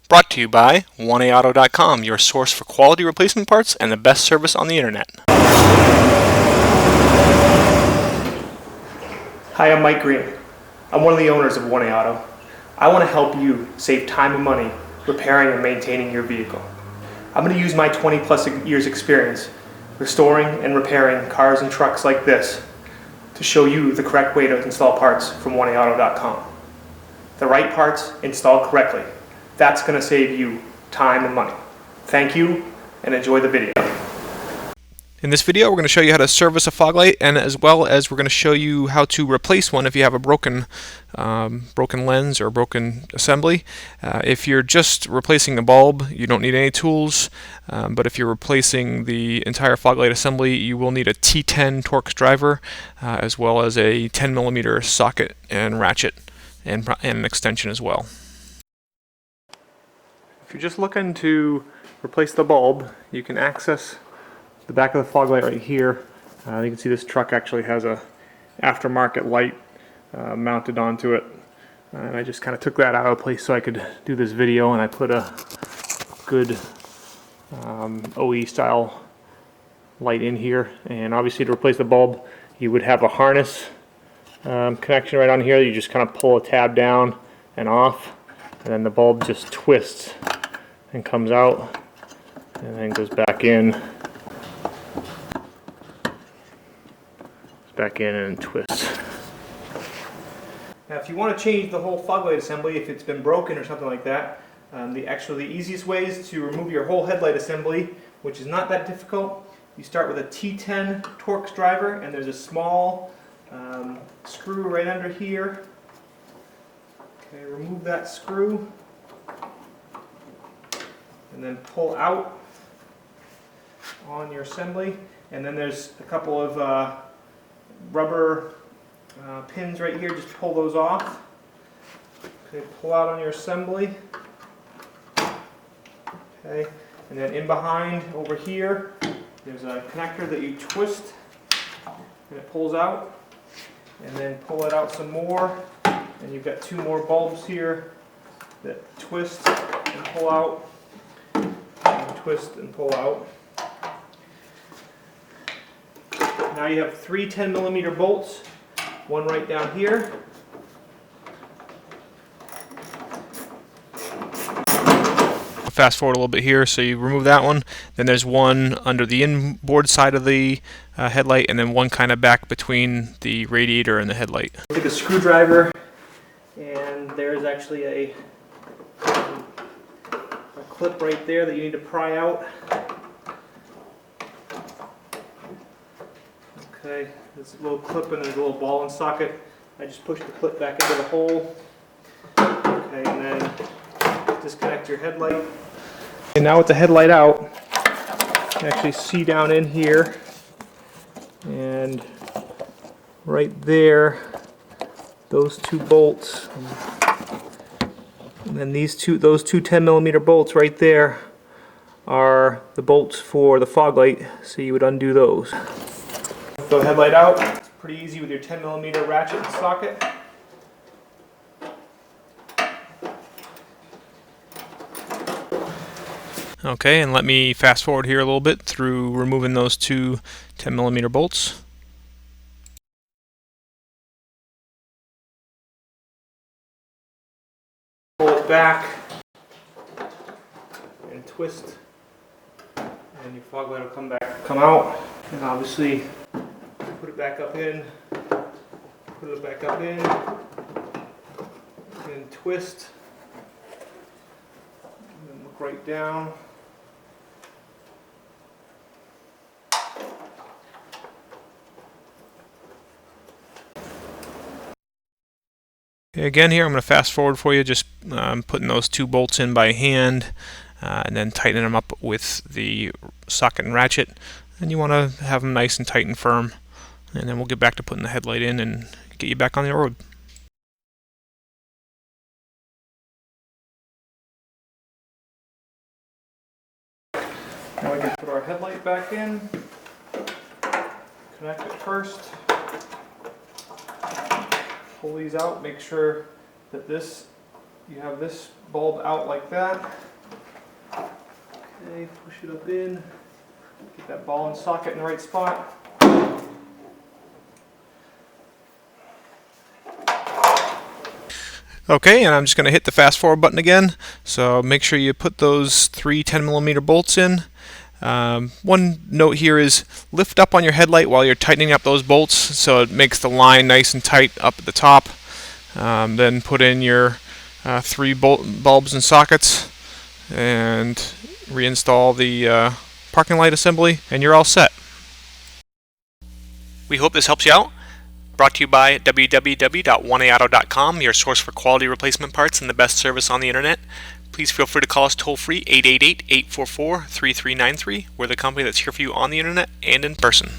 Brought to you by 1AAuto.com, your source for quality replacement parts and the best service on the internet. Hi, I'm Mike Green. I'm one of the owners of 1A Auto. I want to help you save time and money repairing and maintaining your vehicle. I'm going to use my 20+ years experience restoring and repairing cars and trucks like this to show you the correct way to install parts from 1AAuto.com. The right parts installed correctly. That's going to save you time and money. Thank you, and enjoy the video. In this video, we're going to show you how to service a fog light, and as well as we're going to show you how to replace one if you have a broken lens or broken assembly. If you're just replacing the bulb, you don't need any tools, but if you're replacing the entire fog light assembly, you will need a T10 Torx Driver, as well as a 10mm socket and ratchet, and an extension as well. If you're just looking to replace the bulb, you can access the back of the fog light right here. You can see this truck actually has a aftermarket light mounted onto it, and I just kind of took that out of place so I could do this video, and I put a good OE style light in here. And obviously to replace the bulb you would have a harness connection right on here. You just kind of pull a tab down and off, and then the bulb just twists and comes out and then goes back in. Back in and twist. Now if you want to change the whole fog light assembly, if it's been broken or something like that, the easiest way is to remove your whole headlight assembly, which is not that difficult. You start with a T10 Torx Driver, and there's a small screw right under here. Okay, remove that screw and then pull out on your assembly, and then there's a couple of rubber pins right here. Just pull those off. Okay, pull out on your assembly. Okay, and then in behind over here there's a connector that you twist and it pulls out, and then pull it out some more, and you've got two more bulbs here that twist and pull out, and twist and pull out. Now you have three 10mm bolts, one right down here. Fast forward a little bit here, so you remove that one. Then there's one under the inboard side of the headlight, and then one kind of back between the radiator and the headlight. Take a screwdriver, and there's actually a clip right there that you need to pry out. Okay, there's a little clip and there's a little ball and socket. I just push the clip back into the hole. Okay, and then disconnect your headlight. And now with the headlight out, you can actually see down in here, and right there, those two bolts, and then those two 10mm bolts right there are the bolts for the fog light, so you would undo those. The headlight out. It's pretty easy with your 10mm ratchet and socket. Okay, and let me fast forward here a little bit through removing those two 10mm bolts. Pull it back and twist, and your fog light will come out, and obviously put it back up in, put it back up in, and twist, and then look right down. Okay, again here I'm going to fast forward for you, just putting those two bolts in by hand, and then tightening them up with the socket and ratchet, and you want to have them nice and tight and firm. And then we'll get back to putting the headlight in and get you back on the road. Now we can put our headlight back in, connect it first, pull these out, make sure that this you have this bulb out like that. Okay, push it up in, get that ball and socket in the right spot. Okay, and I'm just going to hit the fast forward button again. So make sure you put those 3 10mm bolts in. One note here is lift up on your headlight while you're tightening up those bolts so it makes the line nice and tight up at the top. Then put in your 3 bulbs and sockets and reinstall the parking light assembly, and you're all set. We hope this helps you out. Brought to you by www.oneauto.com, your source for quality replacement parts and the best service on the internet. Please feel free to call us toll-free 888-844-3393. We're the company that's here for you on the internet and in person.